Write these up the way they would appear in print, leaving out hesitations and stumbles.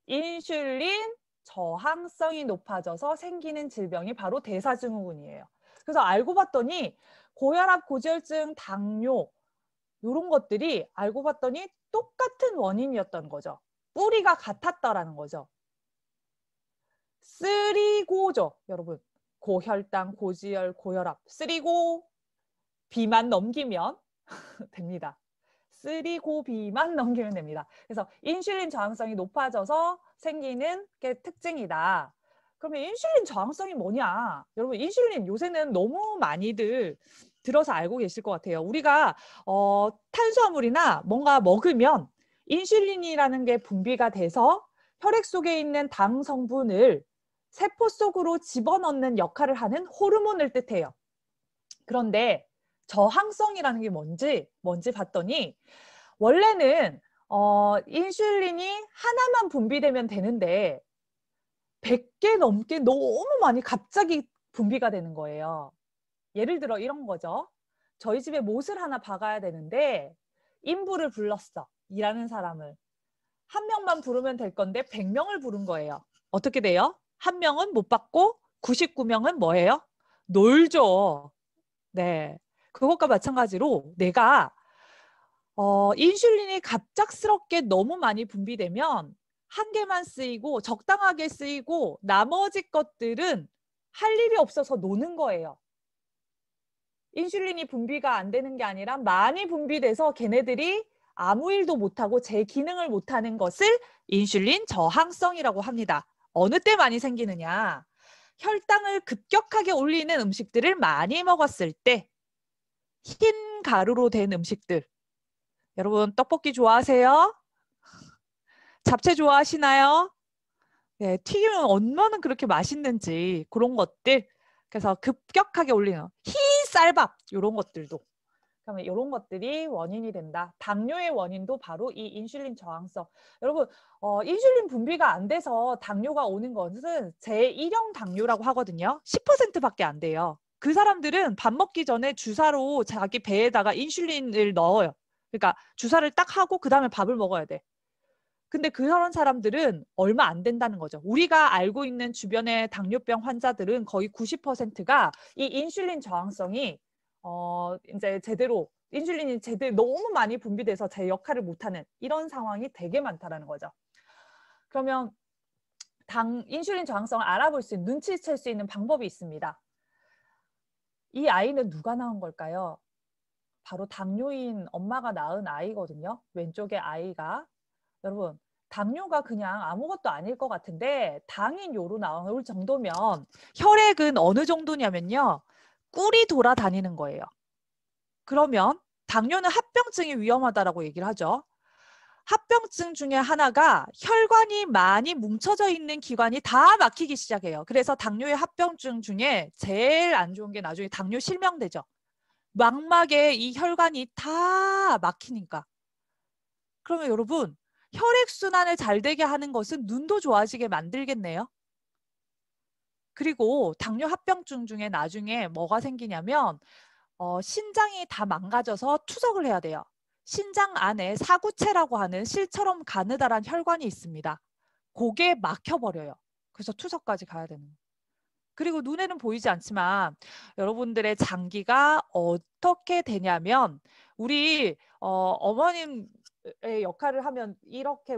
인슐린 저항성이 높아져서 생기는 질병이 바로 대사증후군이에요. 그래서 알고 봤더니 고혈압, 고지혈증, 당뇨 이런 것들이 알고 봤더니 똑같은 원인이었던 거죠. 뿌리가 같았다라는 거죠. 쓰리고죠, 여러분. 고혈당, 고지혈, 고혈압. 쓰리고 B만 넘기면 됩니다. 쓰리고 B만 넘기면 됩니다. 그래서 인슐린 저항성이 높아져서 생기는 게 특징이다. 그러면 인슐린 저항성이 뭐냐? 여러분, 인슐린 요새는 너무 많이들 들어서 알고 계실 것 같아요. 우리가 탄수화물이나 뭔가 먹으면 인슐린이라는 게 분비가 돼서 혈액 속에 있는 당 성분을 세포 속으로 집어넣는 역할을 하는 호르몬을 뜻해요. 그런데 저항성이라는 게 뭔지 봤더니 원래는 인슐린이 하나만 분비되면 되는데 100개 넘게 너무 많이 갑자기 분비가 되는 거예요. 예를 들어 이런 거죠. 저희 집에 못을 하나 박아야 되는데 인부를 불렀어. 일하는 사람을. 한 명만 부르면 될 건데 100명을 부른 거예요. 어떻게 돼요? 한 명은 못 받고 99명은 뭐예요? 놀죠. 네. 그것과 마찬가지로 내가 인슐린이 갑작스럽게 너무 많이 분비되면 한 개만 쓰이고 적당하게 쓰이고 나머지 것들은 할 일이 없어서 노는 거예요. 인슐린이 분비가 안 되는 게 아니라 많이 분비돼서 걔네들이 아무 일도 못하고 제 기능을 못하는 것을 인슐린 저항성이라고 합니다. 어느 때 많이 생기느냐? 혈당을 급격하게 올리는 음식들을 많이 먹었을 때, 흰 가루로 된 음식들. 여러분 떡볶이 좋아하세요? 잡채 좋아하시나요? 네, 튀기면 얼마나 그렇게 맛있는지 그런 것들. 그래서 급격하게 올리는 흰 쌀밥 이런 것들도. 그러면 이런 것들이 원인이 된다. 당뇨의 원인도 바로 이 인슐린 저항성. 여러분, 인슐린 분비가 안 돼서 당뇨가 오는 것은 제1형 당뇨라고 하거든요. 10%밖에 안 돼요. 그 사람들은 밥 먹기 전에 주사로 자기 배에다가 인슐린을 넣어요. 그러니까 주사를 딱 하고 그 다음에 밥을 먹어야 돼. 근데 그런 사람들은 얼마 안 된다는 거죠. 우리가 알고 있는 주변의 당뇨병 환자들은 거의 90%가 이 인슐린 저항성이 이제 제대로 인슐린이 제대로 너무 많이 분비돼서 제 역할을 못하는 이런 상황이 되게 많다라는 거죠. 그러면 인슐린 저항성을 알아볼 수 있는, 눈치챌 수 있는 방법이 있습니다. 이 아이는 누가 낳은 걸까요? 바로 당뇨인 엄마가 낳은 아이거든요. 왼쪽의 아이가. 여러분, 당뇨가 그냥 아무것도 아닐 것 같은데 당인 요로 나올 정도면 혈액은 어느 정도냐면요. 꿀이 돌아다니는 거예요. 그러면 당뇨는 합병증이 위험하다라고 얘기를 하죠. 합병증 중에 하나가 혈관이 많이 뭉쳐져 있는 기관이 다 막히기 시작해요. 그래서 당뇨의 합병증 중에 제일 안 좋은 게 나중에 당뇨 실명되죠. 망막에 이 혈관이 다 막히니까. 그러면 여러분, 혈액순환을 잘 되게 하는 것은 눈도 좋아지게 만들겠네요. 그리고 당뇨 합병증 중에 나중에 뭐가 생기냐면 신장이 다 망가져서 투석을 해야 돼요. 신장 안에 사구체라고 하는 실처럼 가느다란 혈관이 있습니다. 그게 막혀버려요. 그래서 투석까지 가야 되는 거예요. 그리고 눈에는 보이지 않지만 여러분들의 장기가 어떻게 되냐면 우리 어머님의 역할을 하면 이렇게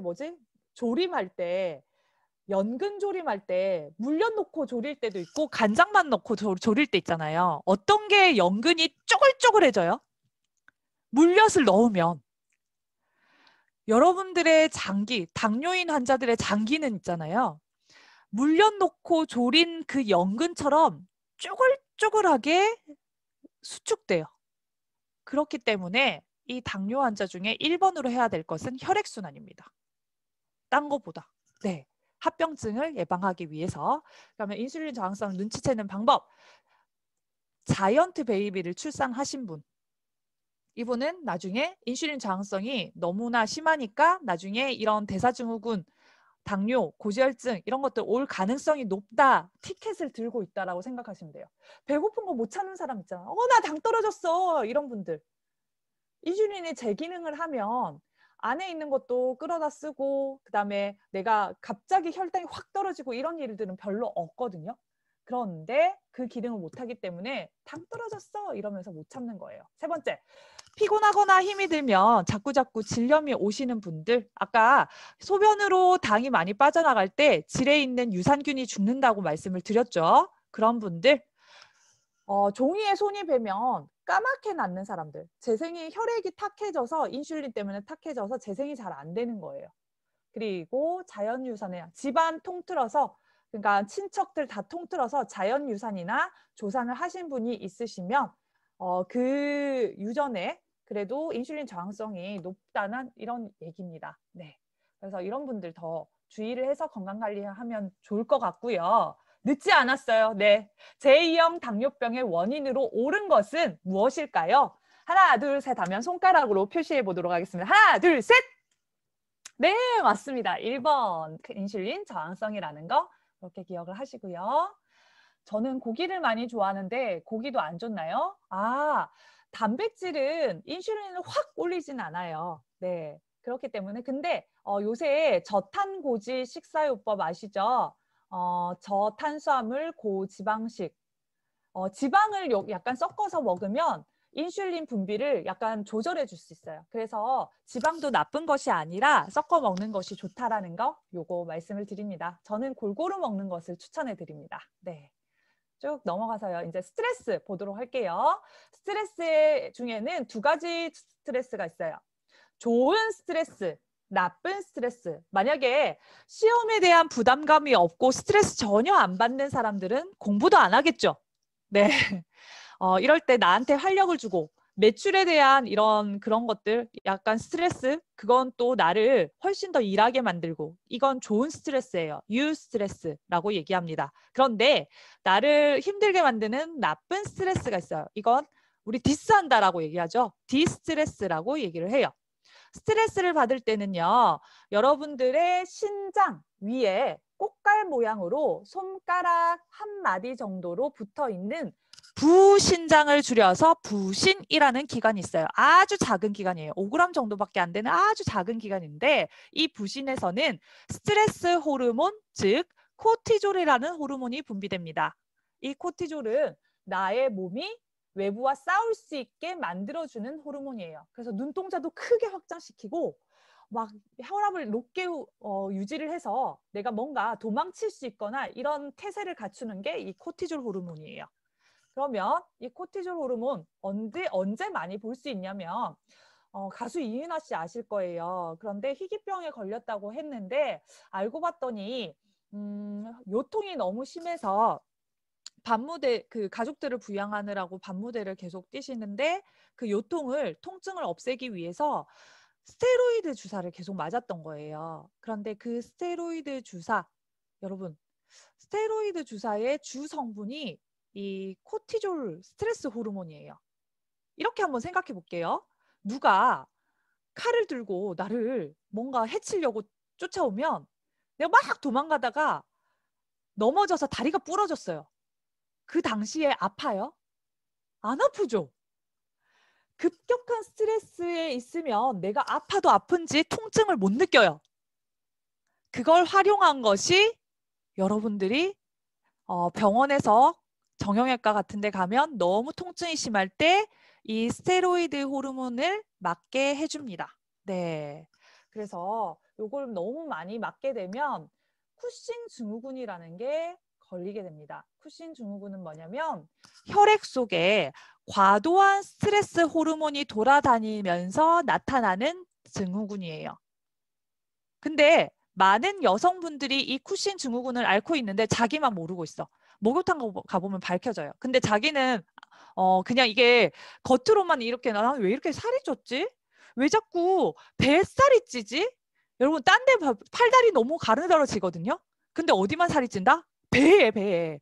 조림할 때 연근 조림할 때 물엿 넣고 조릴 때도 있고 간장만 넣고 조릴 때 있잖아요. 어떤 게 연근이 쪼글쪼글해져요? 물엿을 넣으면. 여러분들의 장기, 당뇨인 환자들의 장기는 있잖아요. 물엿 넣고 조린 그 연근처럼 쪼글쪼글하게 수축돼요. 그렇기 때문에 이 당뇨 환자 중에 1번으로 해야 될 것은 혈액순환입니다. 딴 거보다. 네. 합병증을 예방하기 위해서. 그러면 인슐린 저항성을 눈치채는 방법. 자이언트 베이비를 출산하신 분. 이분은 나중에 인슐린 저항성이 너무나 심하니까 나중에 이런 대사증후군, 당뇨, 고지혈증 이런 것들 올 가능성이 높다. 티켓을 들고 있다라고 생각하시면 돼요. 배고픈 거 못 참는 사람 있잖아. 나 당 떨어졌어. 이런 분들. 인슐린이 제 기능을 하면 안에 있는 것도 끌어다 쓰고 그다음에 내가 갑자기 혈당이 확 떨어지고 이런 일들은 별로 없거든요. 그런데 그 기능을 못하기 때문에 당 떨어졌어 이러면서 못 참는 거예요. 세 번째, 피곤하거나 힘이 들면 자꾸자꾸 질염이 오시는 분들, 아까 소변으로 당이 많이 빠져나갈 때 질에 있는 유산균이 죽는다고 말씀을 드렸죠. 그런 분들, 종이에 손이 배면 까맣게 났는 사람들, 재생이 혈액이 탁해져서 인슐린 때문에 탁해져서 재생이 잘 안 되는 거예요. 그리고 자연유산에 집안 통틀어서 그러니까 친척들 다 통틀어서 자연유산이나 조산을 하신 분이 있으시면 그 유전에 그래도 인슐린 저항성이 높다는 이런 얘기입니다. 네. 그래서 이런 분들 더 주의를 해서 건강관리하면 좋을 것 같고요. 늦지 않았어요. 네. 제2형 당뇨병의 원인으로 옳은 것은 무엇일까요? 하나, 둘, 셋 하면 손가락으로 표시해 보도록 하겠습니다. 하나, 둘, 셋! 네, 맞습니다. 1번 인슐린 저항성이라는 거 그렇게 기억을 하시고요. 저는 고기를 많이 좋아하는데 고기도 안 좋나요? 단백질은 인슐린을 확 올리진 않아요. 네, 그렇기 때문에 근데 요새 저탄고지 식사요법 아시죠? 저탄수화물 고지방식 지방을 약간 섞어서 먹으면 인슐린 분비를 약간 조절해 줄 수 있어요. 그래서 지방도 나쁜 것이 아니라 섞어 먹는 것이 좋다라는 거 요거 말씀을 드립니다. 저는 골고루 먹는 것을 추천해 드립니다. 네. 쭉 넘어가서요. 이제 스트레스 보도록 할게요. 스트레스 중에는 두 가지 스트레스가 있어요. 좋은 스트레스, 나쁜 스트레스. 만약에 시험에 대한 부담감이 없고 스트레스 전혀 안 받는 사람들은 공부도 안 하겠죠. 네. 이럴 때 나한테 활력을 주고 매출에 대한 이런 그런 것들 약간 스트레스 그건 또 나를 훨씬 더 일하게 만들고 이건 좋은 스트레스예요. 유스트레스라고 얘기합니다. 그런데 나를 힘들게 만드는 나쁜 스트레스가 있어요. 이건 우리 디스한다라고 얘기하죠. 디스트레스라고 얘기를 해요. 스트레스를 받을 때는요. 여러분들의 신장 위에 꽃갈 모양으로 손가락 한 마디 정도로 붙어 있는 부신장을 줄여서 부신이라는 기관이 있어요. 아주 작은 기관이에요. 5g 정도밖에 안 되는 아주 작은 기관인데 이 부신에서는 스트레스 호르몬, 즉 코티졸이라는 호르몬이 분비됩니다. 이 코티졸은 나의 몸이 외부와 싸울 수 있게 만들어주는 호르몬이에요. 그래서 눈동자도 크게 확장시키고 막 혈압을 높게 유지를 해서 내가 뭔가 도망칠 수 있거나 이런 태세를 갖추는 게 이 코티졸 호르몬이에요. 그러면 이 코티졸 호르몬 언제 많이 볼 수 있냐면 가수 이윤아 씨 아실 거예요. 그런데 희귀병에 걸렸다고 했는데 알고 봤더니 요통이 너무 심해서 밤무대 그 가족들을 부양하느라고 밤무대를 계속 뛰시는데 그 요통을 통증을 없애기 위해서 스테로이드 주사를 계속 맞았던 거예요. 그런데 그 스테로이드 주사 여러분 스테로이드 주사의 주 성분이 이 코티졸 스트레스 호르몬이에요. 이렇게 한번 생각해 볼게요. 누가 칼을 들고 나를 뭔가 해치려고 쫓아오면 내가 막 도망가다가 넘어져서 다리가 부러졌어요. 그 당시에 아파요? 안 아프죠? 급격한 스트레스에 있으면 내가 아파도 아픈지 통증을 못 느껴요. 그걸 활용한 것이 여러분들이 병원에서 정형외과 같은 데 가면 너무 통증이 심할 때 이 스테로이드 호르몬을 맞게 해줍니다. 네. 그래서 이걸 너무 많이 맞게 되면 쿠싱 증후군이라는 게 걸리게 됩니다. 쿠싱 증후군은 뭐냐면 혈액 속에 과도한 스트레스 호르몬이 돌아다니면서 나타나는 증후군이에요. 근데 많은 여성분들이 이 쿠싱 증후군을 앓고 있는데 자기만 모르고 있어. 목욕탕 가보면 밝혀져요. 근데 자기는 그냥 이게 겉으로만 이렇게 나는 왜 이렇게 살이 쪘지? 왜 자꾸 뱃살이 찌지? 여러분 딴 데 팔다리 너무 가느다라지거든요. 근데 어디만 살이 찐다? 배에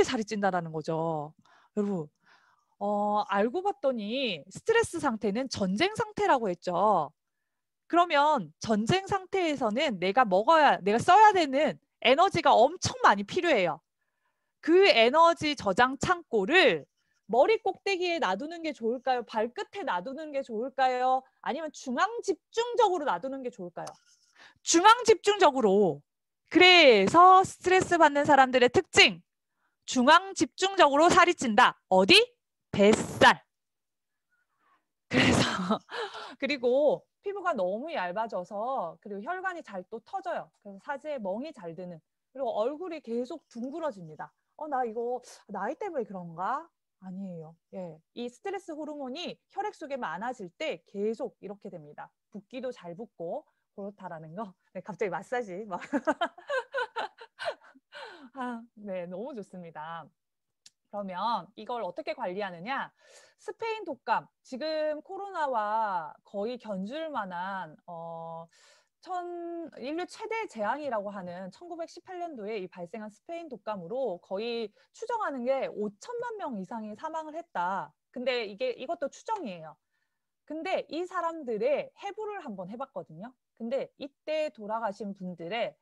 살이 찐다라는 거죠. 여러분 알고 봤더니 스트레스 상태는 전쟁 상태라고 했죠. 그러면 전쟁 상태에서는 내가 써야 되는 에너지가 엄청 많이 필요해요. 그 에너지 저장 창고를 머리 꼭대기에 놔두는 게 좋을까요? 발끝에 놔두는 게 좋을까요? 아니면 중앙 집중적으로 놔두는 게 좋을까요? 중앙 집중적으로. 그래서 스트레스 받는 사람들의 특징. 중앙 집중적으로 살이 찐다. 어디? 뱃살. 그래서 그리고 피부가 너무 얇아져서 그리고 혈관이 잘 또 터져요. 그래서 사지에 멍이 잘 드는. 그리고 얼굴이 계속 둥그러집니다. 나 이거 나이 때문에 그런가? 아니에요. 예. 이 스트레스 호르몬이 혈액 속에 많아질 때 계속 이렇게 됩니다. 붓기도 잘 붓고 그렇다라는 거. 네, 갑자기 마사지 막. 네, 너무 좋습니다. 그러면 이걸 어떻게 관리하느냐? 스페인 독감, 지금 코로나와 거의 견줄 만한 인류 최대 재앙이라고 하는 1918년도에 이 발생한 스페인 독감으로 거의 추정하는 게 5천만 명 이상이 사망을 했다. 근데 이것도 추정이에요. 근데 이 사람들의 해부를 한번 해봤거든요. 근데 이때 돌아가신 분들의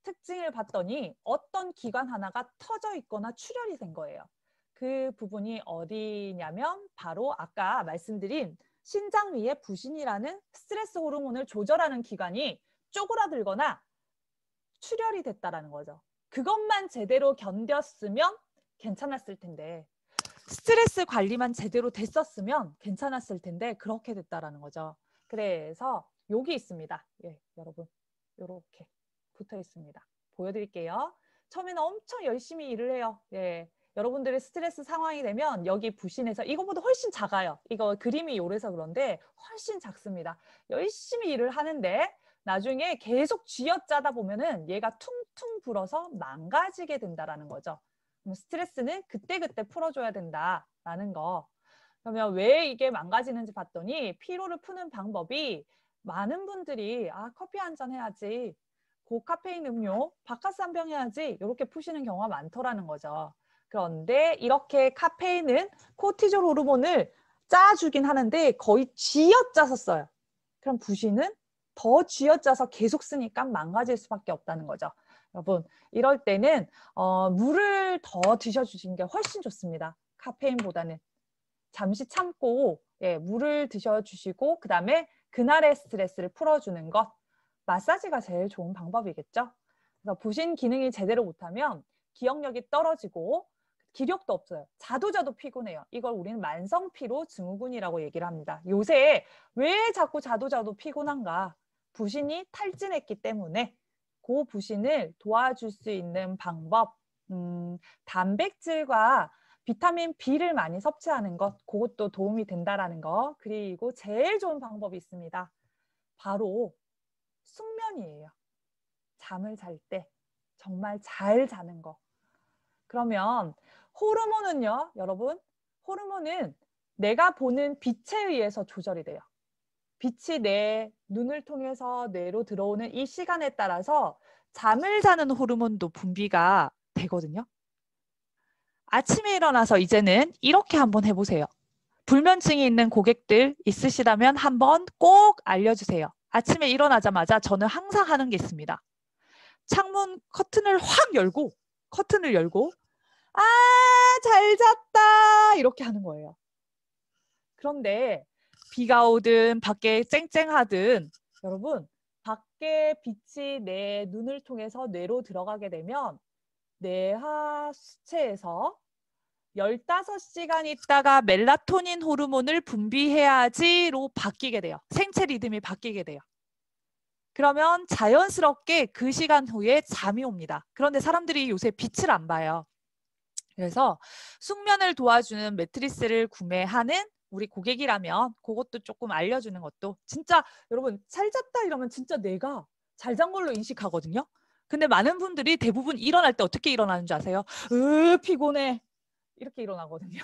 특징을 봤더니 어떤 기관 하나가 터져 있거나 출혈이 된 거예요. 그 부분이 어디냐면 바로 아까 말씀드린 신장 위에 부신이라는 스트레스 호르몬을 조절하는 기관이 쪼그라들거나 출혈이 됐다라는 거죠. 그것만 제대로 견뎠으면 괜찮았을 텐데 스트레스 관리만 제대로 됐었으면 괜찮았을 텐데 그렇게 됐다라는 거죠. 그래서 여기 있습니다. 예, 여러분 이렇게 붙어 있습니다. 보여드릴게요. 처음에는 엄청 열심히 일을 해요. 예, 여러분들의 스트레스 상황이 되면 여기 부신해서 이거보다 훨씬 작아요. 이거 그림이 요래서 그런데 훨씬 작습니다. 열심히 일을 하는데 나중에 계속 쥐어짜다 보면은 얘가 퉁퉁 불어서 망가지게 된다라는 거죠. 스트레스는 그때그때 풀어줘야 된다라는 거. 그러면 왜 이게 망가지는지 봤더니 피로를 푸는 방법이 많은 분들이 커피 한 잔 해야지, 고카페인 음료, 바카스 한 병 해야지 이렇게 푸시는 경우가 많더라는 거죠. 그런데 이렇게 카페인은 코티졸 호르몬을 짜주긴 하는데 거의 쥐어짜서 써요. 그럼 부시는 더 쥐어짜서 계속 쓰니까 망가질 수밖에 없다는 거죠. 여러분 이럴 때는 물을 더 드셔주시는 게 훨씬 좋습니다. 카페인보다는. 잠시 참고 물을 드셔주시고 그 다음에 그날의 스트레스를 풀어주는 것. 마사지가 제일 좋은 방법이겠죠. 그래서 부신 기능이 제대로 못하면 기억력이 떨어지고 기력도 없어요. 자도 피곤해요. 이걸 우리는 만성피로 증후군이라고 얘기를 합니다. 요새 왜 자꾸 자도 피곤한가? 부신이 탈진했기 때문에 그 부신을 도와줄 수 있는 방법, 단백질과 비타민 B를 많이 섭취하는 것, 그것도 도움이 된다라는 거. 그리고 제일 좋은 방법이 있습니다. 바로 숙면이에요. 잠을 잘 때 정말 잘 자는 거. 그러면 호르몬은요, 여러분, 호르몬은 내가 보는 빛에 의해서 조절이 돼요. 빛이 내 눈을 통해서 뇌로 들어오는 이 시간에 따라서 잠을 자는 호르몬도 분비가 되거든요. 아침에 일어나서 이제는 이렇게 한번 해보세요. 불면증이 있는 고객들 있으시다면 한번 꼭 알려주세요. 아침에 일어나자마자 저는 항상 하는 게 있습니다. 창문 커튼을 열고 잘 잤다 이렇게 하는 거예요. 그런데 비가 오든 밖에 쨍쨍하든 여러분 밖에 빛이 내 눈을 통해서 뇌로 들어가게 되면 뇌하 수체에서 15시간 있다가 멜라토닌 호르몬을 분비해야지로 바뀌게 돼요. 생체 리듬이 바뀌게 돼요. 그러면 자연스럽게 그 시간 후에 잠이 옵니다. 그런데 사람들이 요새 빛을 안 봐요. 그래서 숙면을 도와주는 매트리스를 구매하는 우리 고객이라면 그것도 조금 알려주는 것도 진짜 여러분 잘 잤다 이러면 진짜 내가 잘 잔 걸로 인식하거든요. 근데 많은 분들이 대부분 일어날 때 어떻게 일어나는 줄 아세요? 피곤해. 이렇게 일어나거든요.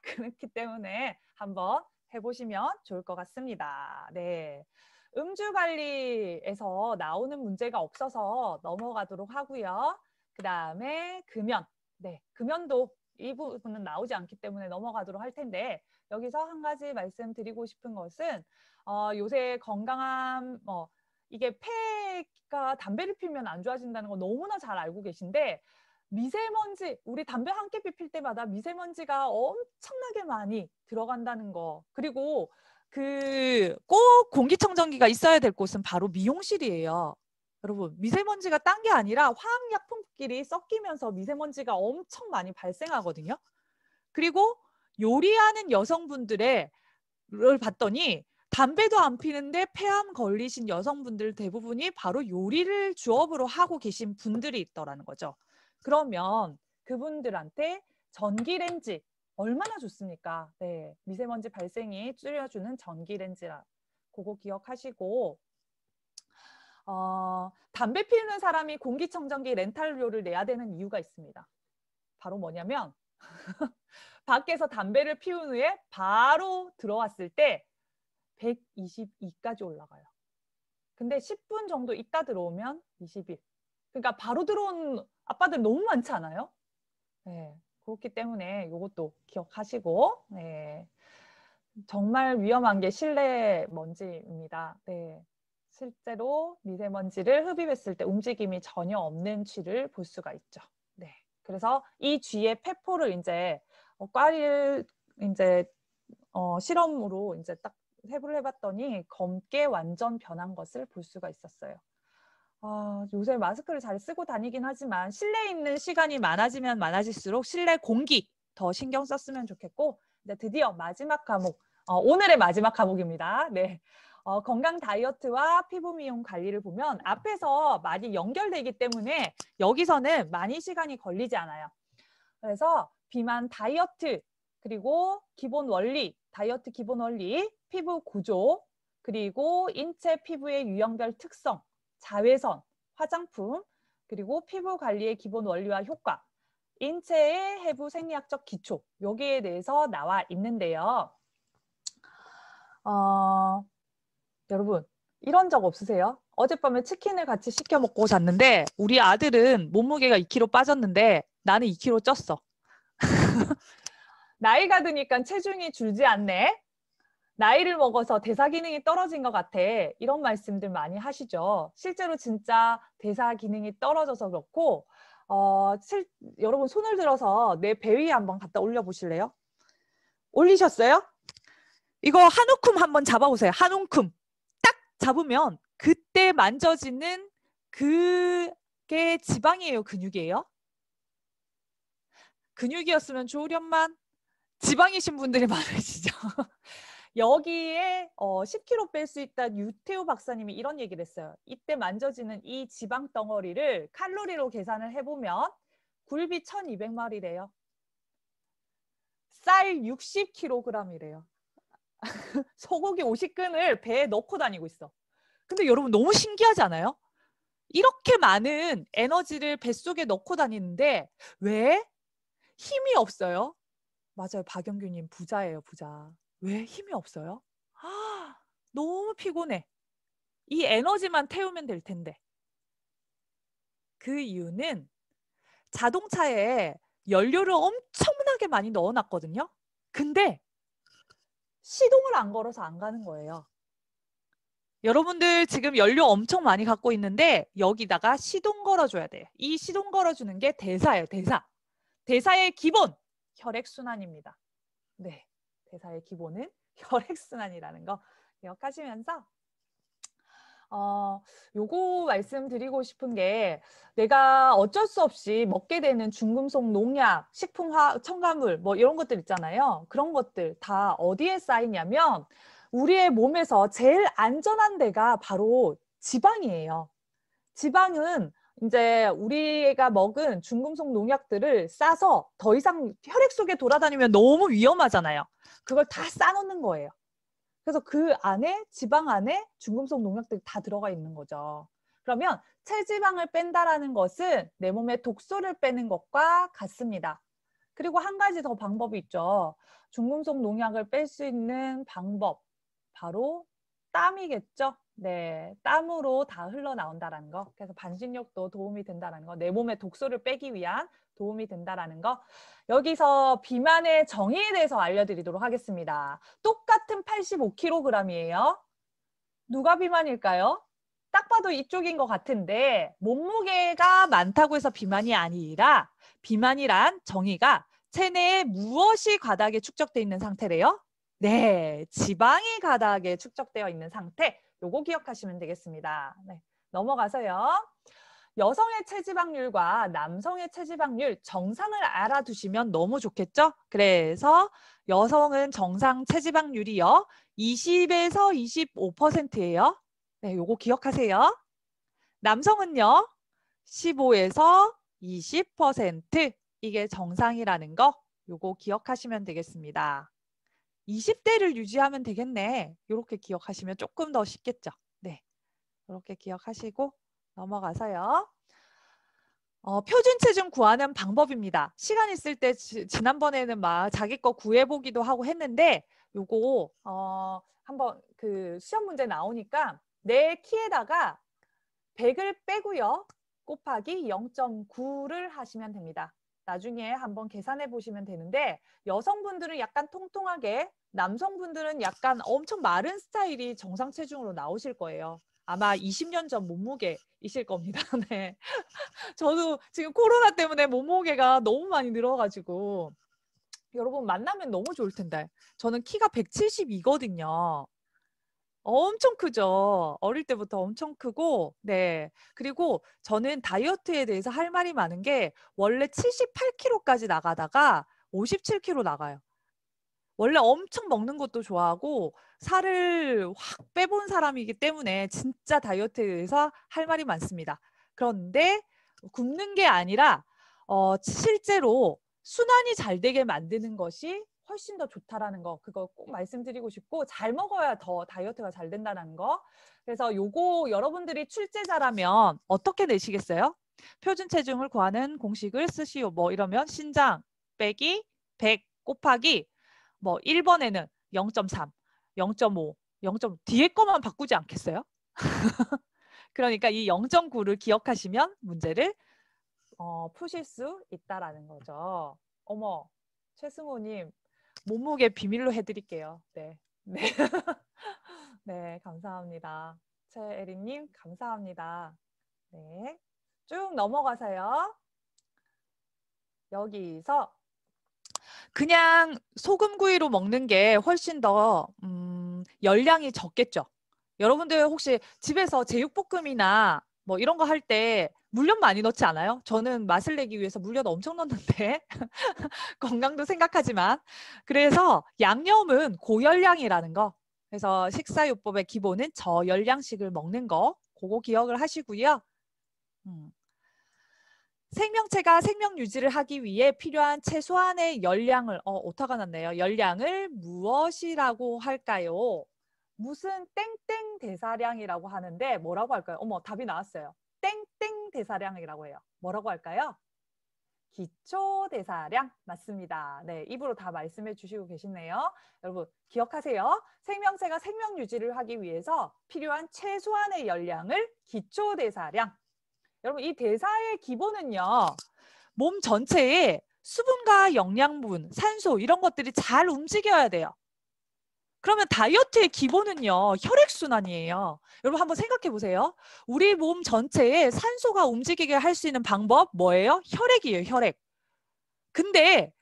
그렇기 때문에 한번 해보시면 좋을 것 같습니다. 네. 음주 관리에서 나오는 문제가 없어서 넘어가도록 하고요. 그 다음에 금연. 네, 금연도 이 부분은 나오지 않기 때문에 넘어가도록 할 텐데 여기서 한 가지 말씀드리고 싶은 것은 요새 건강한 이게 폐가 담배를 피우면 안 좋아진다는 거 너무나 잘 알고 계신데 미세먼지, 우리 담배 한 개 피필 때마다 미세먼지가 엄청나게 많이 들어간다는 거. 그리고 꼭 공기청정기가 있어야 될 곳은 바로 미용실이에요. 여러분, 미세먼지가 딴 게 아니라 화학약품끼리 섞이면서 미세먼지가 엄청 많이 발생하거든요. 그리고 요리하는 여성분들을 봤더니 담배도 안 피는데 폐암 걸리신 여성분들 대부분이 바로 요리를 주업으로 하고 계신 분들이 있더라는 거죠. 그러면 그분들한테 전기레인지 얼마나 좋습니까? 네, 미세먼지 발생이 줄여주는 전기레인지라 그거 기억하시고 담배 피우는 사람이 공기청정기 렌탈료를 내야 되는 이유가 있습니다. 바로 뭐냐면 밖에서 담배를 피운 후에 바로 들어왔을 때 122까지 올라가요. 근데 10분 정도 있다 들어오면 21. 그러니까 바로 들어온 아빠들 너무 많지 않아요? 네, 그렇기 때문에 이것도 기억하시고 네, 정말 위험한 게 실내 먼지입니다. 네, 실제로 미세먼지를 흡입했을 때 움직임이 전혀 없는 쥐를 볼 수가 있죠. 네, 그래서 이 쥐의 폐포를 이제 꽈리를 이제 실험으로 이제 딱 해부를 해봤더니 검게 완전 변한 것을 볼 수가 있었어요. 요새 마스크를 잘 쓰고 다니긴 하지만 실내에 있는 시간이 많아지면 많아질수록 실내 공기 더 신경 썼으면 좋겠고 이제 드디어 마지막 과목, 오늘의 마지막 과목입니다. 네. 건강 다이어트와 피부 미용 관리를 보면 앞에서 많이 연결되기 때문에 여기서는 많이 시간이 걸리지 않아요. 그래서 비만 다이어트, 그리고 기본 원리, 다이어트 기본 원리, 피부 구조, 그리고 인체 피부의 유형별 특성, 자외선, 화장품, 그리고 피부 관리의 기본 원리와 효과, 인체의 해부 생리학적 기초, 여기에 대해서 나와 있는데요. 여러분, 이런 적 없으세요? 어젯밤에 치킨을 같이 시켜 먹고 잤는데 우리 아들은 몸무게가 2kg 빠졌는데 나는 2kg 쪘어. 나이가 드니까 체중이 줄지 않네. 나이를 먹어서 대사 기능이 떨어진 것 같아. 이런 말씀들 많이 하시죠. 실제로 진짜 대사 기능이 떨어져서 그렇고 여러분 손을 들어서 내 배 위에 한번 갖다 올려보실래요? 올리셨어요? 이거 한 움큼 한번 잡아보세요. 한 움큼. 딱 잡으면 그때 만져지는 그게 지방이에요? 근육이에요? 근육이었으면 좋으련만 지방이신 분들이 많으시죠. 여기에 10kg 뺄 수 있다 유태우 박사님이 이런 얘기를 했어요. 이때 만져지는 이 지방 덩어리를 칼로리로 계산을 해보면 굴비 1200마리래요. 쌀 60kg이래요. 소고기 50근을 배에 넣고 다니고 있어. 근데 여러분 너무 신기하지 않아요? 이렇게 많은 에너지를 뱃속에 넣고 다니는데 왜 힘이 없어요? 맞아요. 박영규님 부자예요, 부자. 왜 힘이 없어요? 너무 피곤해. 이 에너지만 태우면 될 텐데. 그 이유는 자동차에 연료를 엄청나게 많이 넣어놨거든요. 근데 시동을 안 걸어서 안 가는 거예요. 여러분들 지금 연료 엄청 많이 갖고 있는데 여기다가 시동 걸어줘야 돼요. 이 시동 걸어주는 게 대사예요. 대사. 대사의 기본 혈액순환입니다. 네, 대사의 기본은 혈액순환이라는 거 기억하시면서 요거 말씀드리고 싶은 게 내가 어쩔 수 없이 먹게 되는 중금속 농약, 식품 첨가물 뭐 이런 것들 있잖아요. 그런 것들 다 어디에 쌓이냐면 우리의 몸에서 제일 안전한 데가 바로 지방이에요. 지방은 이제 우리가 먹은 중금속 농약들을 싸서 더 이상 혈액 속에 돌아다니면 너무 위험하잖아요. 그걸 다 싸놓는 거예요. 그래서 그 안에 지방 안에 중금속 농약들이 다 들어가 있는 거죠. 그러면 체지방을 뺀다라는 것은 내 몸에 독소를 빼는 것과 같습니다. 그리고 한 가지 더 방법이 있죠. 중금속 농약을 뺄 수 있는 방법, 바로 땀이겠죠. 네, 땀으로 다 흘러나온다는 거. 그래서 반신욕도 도움이 된다는 거. 내 몸에 독소를 빼기 위한 도움이 된다는 거. 여기서 비만의 정의에 대해서 알려드리도록 하겠습니다. 똑같은 85kg이에요. 누가 비만일까요? 딱 봐도 이쪽인 것 같은데 몸무게가 많다고 해서 비만이 아니라 비만이란 정의가 체내에 무엇이 과다하게 축적되어 있는 상태래요? 네, 지방이 과다하게 축적되어 있는 상태. 요거 기억하시면 되겠습니다. 네, 넘어가서요. 여성의 체지방률과 남성의 체지방률 정상을 알아두시면 너무 좋겠죠? 그래서 여성은 정상 체지방률이요. 20에서 25%예요. 네, 요거 기억하세요. 남성은요. 15에서 20% 이게 정상이라는 거 요거 기억하시면 되겠습니다. 20대를 유지하면 되겠네. 이렇게 기억하시면 조금 더 쉽겠죠. 네, 이렇게 기억하시고 넘어가서요. 표준 체중 구하는 방법입니다. 시간 있을 때 지난번에는 막 자기 거 구해보기도 하고 했는데 요거 한번 그 시험 문제 나오니까 내 키에다가 100을 빼고요. 곱하기 0.9를 하시면 됩니다. 나중에 한번 계산해 보시면 되는데 여성분들은 약간 통통하게 남성분들은 약간 엄청 마른 스타일이 정상 체중으로 나오실 거예요. 아마 20년 전 몸무게이실 겁니다. 네. 저도 지금 코로나 때문에 몸무게가 너무 많이 늘어가지고 여러분 만나면 너무 좋을 텐데 저는 키가 172거든요. 엄청 크죠. 어릴 때부터 엄청 크고, 네. 그리고 저는 다이어트에 대해서 할 말이 많은 게 원래 78kg까지 나가다가 57kg 나가요. 원래 엄청 먹는 것도 좋아하고 살을 확 빼본 사람이기 때문에 진짜 다이어트에 대해서 할 말이 많습니다. 그런데 굶는 게 아니라 실제로 순환이 잘 되게 만드는 것이 훨씬 더 좋다라는 거 그거 꼭 말씀드리고 싶고 잘 먹어야 더 다이어트가 잘 된다는 거. 그래서 요거 여러분들이 출제자라면 어떻게 내시겠어요? 표준 체중을 구하는 공식을 쓰시오. 뭐 이러면 신장 빼기 100 곱하기 뭐 1번에는 0.3, 0.5, 0. 뒤에 거만 바꾸지 않겠어요? 그러니까 이 0.9를 기억하시면 문제를 푸실 수 있다라는 거죠. 어머, 최승호님 몸무게 비밀로 해드릴게요. 네, 네, 네, 감사합니다. 최애리님 감사합니다. 네, 쭉 넘어가세요. 여기서 그냥 소금구이로 먹는 게 훨씬 더 열량이 적겠죠. 여러분들 혹시 집에서 제육볶음이나 뭐 이런 거 할 때 물엿 많이 넣지 않아요? 저는 맛을 내기 위해서 물엿 엄청 넣는데 건강도 생각하지만 그래서 양념은 고열량이라는 거. 그래서 식사요법의 기본은 저열량식을 먹는 거 그거 기억을 하시고요. 생명체가 생명 유지를 하기 위해 필요한 최소한의 열량을 오타가 났네요. 열량을 무엇이라고 할까요? 무슨 땡땡 대사량이라고 하는데 뭐라고 할까요? 어머, 답이 나왔어요. 땡땡 대사량이라고 해요. 뭐라고 할까요? 기초 대사량 맞습니다. 네, 입으로 다 말씀해 주시고 계시네요. 여러분 기억하세요. 생명체가 생명 유지를 하기 위해서 필요한 최소한의 열량을 기초 대사량. 여러분 이 대사의 기본은요. 몸 전체에 수분과 영양분, 산소 이런 것들이 잘 움직여야 돼요. 그러면 다이어트의 기본은요. 혈액순환이에요. 여러분 한번 생각해 보세요. 우리 몸 전체에 산소가 움직이게 할 수 있는 방법 뭐예요? 혈액이에요. 혈액. 근데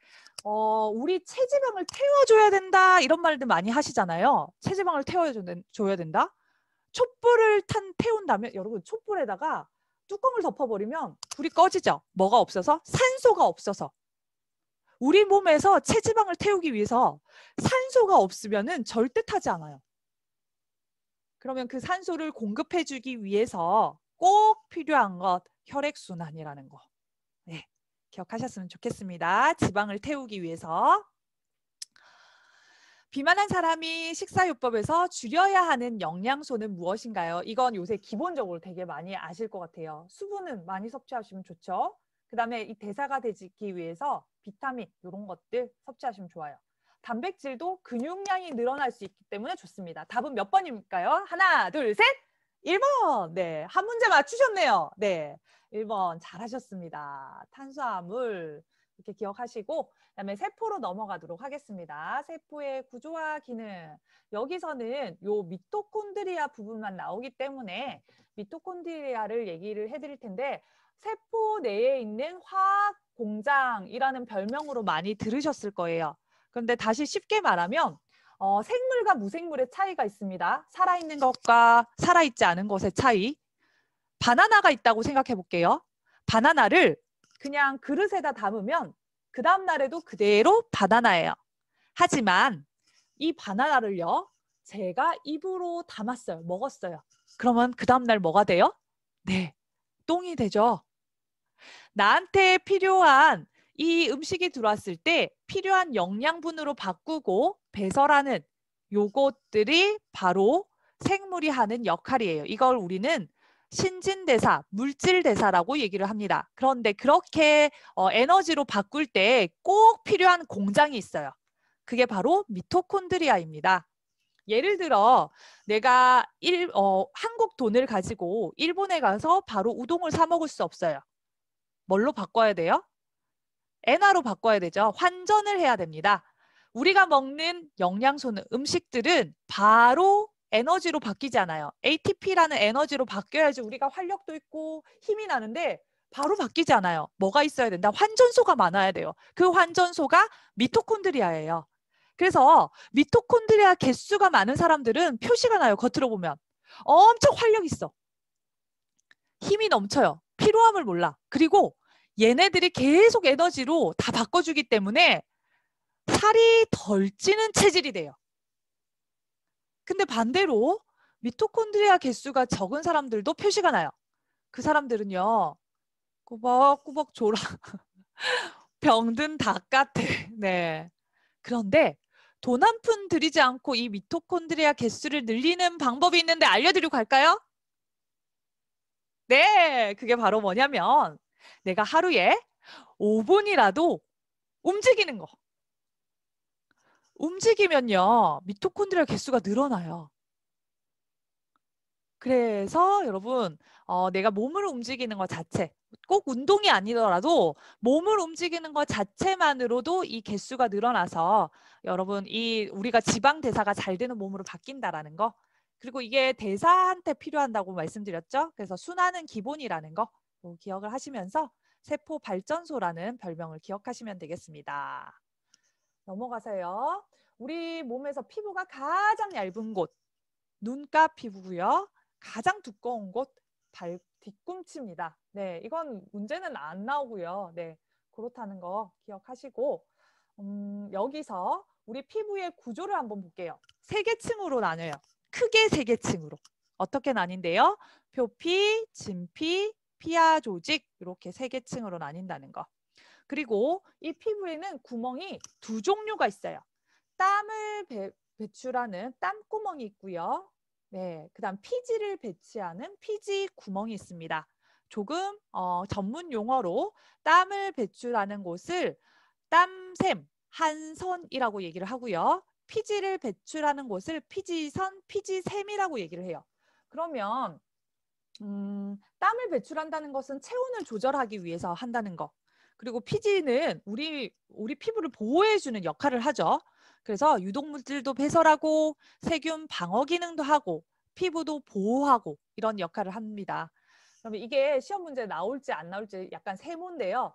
우리 체지방을 태워줘야 된다 이런 말들 많이 하시잖아요. 체지방을 태워줘야 된다. 촛불을 태운다면 여러분 촛불에다가 뚜껑을 덮어버리면 불이 꺼지죠. 뭐가 없어서? 산소가 없어서. 우리 몸에서 체지방을 태우기 위해서 산소가 없으면 절대 타지 않아요. 그러면 그 산소를 공급해주기 위해서 꼭 필요한 것 혈액순환이라는 거. 네, 기억하셨으면 좋겠습니다. 지방을 태우기 위해서. 비만한 사람이 식사요법에서 줄여야 하는 영양소는 무엇인가요? 이건 요새 기본적으로 되게 많이 아실 것 같아요. 수분은 많이 섭취하시면 좋죠. 그 다음에 이 대사가 되기 위해서 비타민 이런 것들 섭취하시면 좋아요. 단백질도 근육량이 늘어날 수 있기 때문에 좋습니다. 답은 몇 번일까요? 하나, 둘, 셋! 1번! 네, 한 문제 맞추셨네요. 네, 1번 잘하셨습니다. 탄수화물, 이렇게 기억하시고 그다음에 세포로 넘어가도록 하겠습니다. 세포의 구조와 기능. 여기서는 요 미토콘드리아 부분만 나오기 때문에 미토콘드리아를 얘기를 해드릴 텐데 세포 내에 있는 화학 공장이라는 별명으로 많이 들으셨을 거예요. 그런데 다시 쉽게 말하면 생물과 무생물의 차이가 있습니다. 살아있는 것과 살아있지 않은 것의 차이. 바나나가 있다고 생각해 볼게요. 바나나를 그냥 그릇에다 담으면 그 다음 날에도 그대로 바나나예요. 하지만 이 바나나를요. 제가 입으로 담았어요. 먹었어요. 그러면 그 다음 날 뭐가 돼요? 네, 똥이 되죠. 나한테 필요한 이 음식이 들어왔을 때 필요한 영양분으로 바꾸고 배설하는 요것들이 바로 생물이 하는 역할이에요. 이걸 우리는 신진대사, 물질대사라고 얘기를 합니다. 그런데 그렇게 에너지로 바꿀 때 꼭 필요한 공장이 있어요. 그게 바로 미토콘드리아입니다. 예를 들어 내가 한국 돈을 가지고 일본에 가서 바로 우동을 사 먹을 수 없어요. 뭘로 바꿔야 돼요? 엔화로 바꿔야 되죠. 환전을 해야 됩니다. 우리가 먹는 영양소는 음식들은 바로 에너지로 바뀌지 않아요. ATP라는 에너지로 바뀌어야지 우리가 활력도 있고 힘이 나는데 바로 바뀌지 않아요. 뭐가 있어야 된다? 환전소가 많아야 돼요. 그 환전소가 미토콘드리아예요. 그래서 미토콘드리아 개수가 많은 사람들은 표시가 나요. 겉으로 보면. 엄청 활력 있어. 힘이 넘쳐요. 피로함을 몰라. 그리고 얘네들이 계속 에너지로 다 바꿔주기 때문에 살이 덜 찌는 체질이 돼요. 근데 반대로 미토콘드리아 개수가 적은 사람들도 표시가 나요. 그 사람들은요. 꾸벅꾸벅 졸아. 병든 닭 같아. 네. 그런데 돈 한 푼 들이지 않고 이 미토콘드리아 개수를 늘리는 방법이 있는데 알려드리고 갈까요? 네. 그게 바로 뭐냐면 내가 하루에 5분이라도 움직이는 거. 움직이면요. 미토콘드리아 개수가 늘어나요. 그래서 여러분 내가 몸을 움직이는 것 자체 꼭 운동이 아니더라도 몸을 움직이는 것 자체만으로도 이 개수가 늘어나서 여러분 우리가 지방 대사가 잘 되는 몸으로 바뀐다라는 거 그리고 이게 대사한테 필요한다고 말씀드렸죠. 그래서 순환은 기본이라는 거 기억을 하시면서 세포 발전소라는 별명을 기억하시면 되겠습니다. 넘어가세요. 우리 몸에서 피부가 가장 얇은 곳 눈가 피부고요. 가장 두꺼운 곳 뒤꿈치입니다. 네, 이건 문제는 안 나오고요. 네, 그렇다는 거 기억하시고 여기서 우리 피부의 구조를 한번 볼게요. 세 개 층으로 나뉘어요. 크게 세 개 층으로. 어떻게 나뉜대요? 표피, 진피, 피하 조직 이렇게 세 개 층으로 나뉜다는 거. 그리고 이 피부에는 구멍이 두 종류가 있어요. 땀을 배출하는 땀구멍이 있고요. 네, 그다음 피지를 배치하는 피지 구멍이 있습니다. 조금 전문 용어로 땀을 배출하는 곳을 땀샘, 한선이라고 얘기를 하고요. 피지를 배출하는 곳을 피지선, 피지샘이라고 얘기를 해요. 그러면 땀을 배출한다는 것은 체온을 조절하기 위해서 한다는 거. 그리고 피지는 우리 피부를 보호해주는 역할을 하죠. 그래서 유독물질도 배설하고 세균 방어 기능도 하고 피부도 보호하고 이런 역할을 합니다. 그러면 이게 시험 문제에 나올지 안 나올지 약간 세모인데요.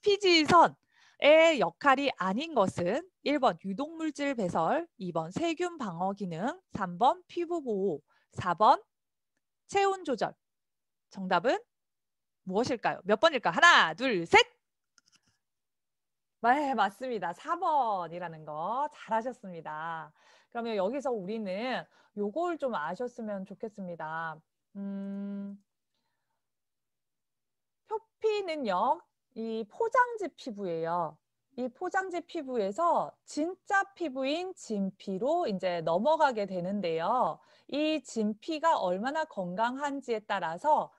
피지선의 역할이 아닌 것은 1번 유독물질 배설, 2번 세균 방어 기능, 3번 피부 보호, 4번 체온 조절. 정답은 무엇일까요? 몇 번일까? 하나, 둘, 셋! 네, 맞습니다. 4번이라는 거 잘하셨습니다. 그러면 여기서 우리는 요걸 좀 아셨으면 좋겠습니다. 표피는요, 이 포장지 피부예요. 이 포장지 피부에서 진짜 피부인 진피로 이제 넘어가게 되는데요. 이 진피가 얼마나 건강한지에 따라서